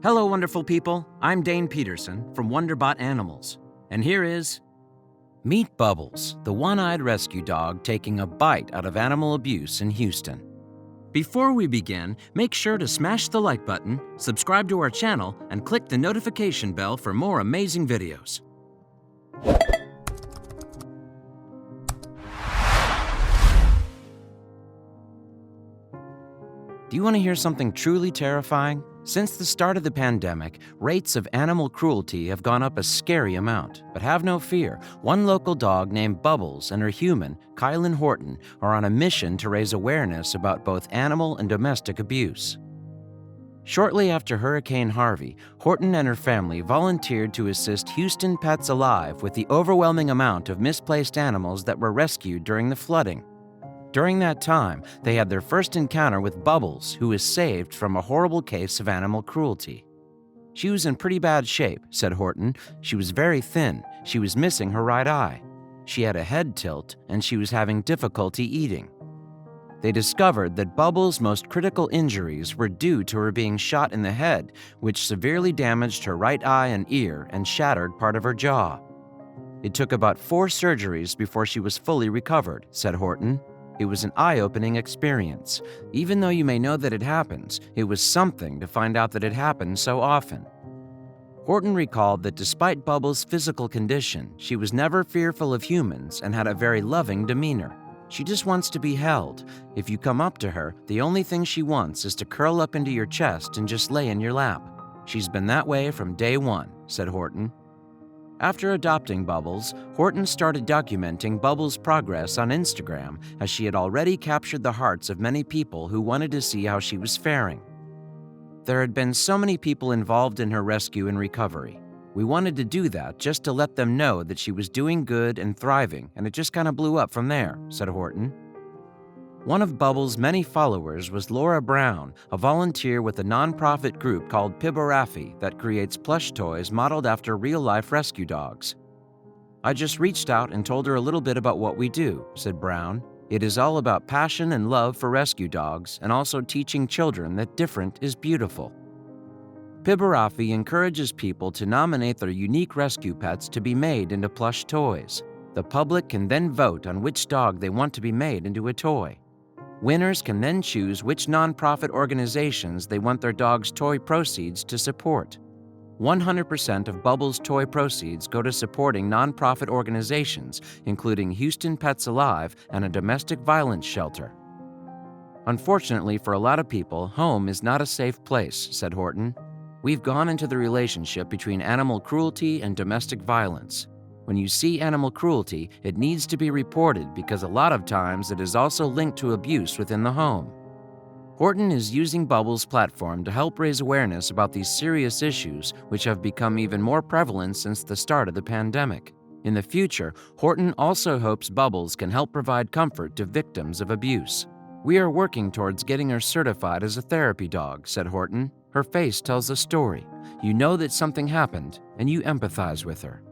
Hello, wonderful people. I'm Dane Peterson from Wonderbot Animals. And here is Meet Bubbles, the one-eyed rescue dog taking a bite out of animal abuse in Houston. Before we begin, make sure to smash the like button, subscribe to our channel, and click the notification bell for more amazing videos. Do you want to hear something truly terrifying? Since the start of the pandemic, rates of animal cruelty have gone up a scary amount. But have no fear, one local dog named Bubbles and her human, Kylin Horton, are on a mission to raise awareness about both animal and domestic abuse. Shortly after Hurricane Harvey, Horton and her family volunteered to assist Houston Pets Alive with the overwhelming amount of misplaced animals that were rescued during the flooding. During that time, they had their first encounter with Bubbles, who was saved from a horrible case of animal cruelty. "She was in pretty bad shape," said Horton. "She was very thin, she was missing her right eye. She had a head tilt, and she was having difficulty eating." They discovered that Bubbles' most critical injuries were due to her being shot in the head, which severely damaged her right eye and ear and shattered part of her jaw. "It took about 4 surgeries before she was fully recovered," said Horton. "It was an eye-opening experience. Even though you may know that it happens, it was something to find out that it happens so often." Horton recalled that despite Bubbles' physical condition, she was never fearful of humans and had a very loving demeanor. "She just wants to be held. If you come up to her, the only thing she wants is to curl up into your chest and just lay in your lap. She's been that way from day one," said Horton. After adopting Bubbles, Horton started documenting Bubbles' progress on Instagram, as she had already captured the hearts of many people who wanted to see how she was faring. There had been so many people involved in her rescue and recovery. "We wanted to do that just to let them know that she was doing good and thriving, and it just kind of blew up from there," said Horton. One of Bubbles' many followers was Laura Brown, a volunteer with a nonprofit group called Pibarafi that creates plush toys modeled after real-life rescue dogs. "I just reached out and told her a little bit about what we do," said Brown. "It is all about passion and love for rescue dogs and also teaching children that different is beautiful." Pibarafi encourages people to nominate their unique rescue pets to be made into plush toys. The public can then vote on which dog they want to be made into a toy. Winners can then choose which nonprofit organizations they want their dog's toy proceeds to support. 100% of Bubbles' toy proceeds go to supporting nonprofit organizations, including Houston Pets Alive and a domestic violence shelter. "Unfortunately for a lot of people, home is not a safe place," said Horton. "We've gone into the relationship between animal cruelty and domestic violence. When you see animal cruelty, it needs to be reported because a lot of times it is also linked to abuse within the home." Horton is using Bubbles' platform to help raise awareness about these serious issues, which have become even more prevalent since the start of the pandemic. In the future, Horton also hopes Bubbles can help provide comfort to victims of abuse. "We are working towards getting her certified as a therapy dog," said Horton. "Her face tells a story. You know that something happened, and you empathize with her."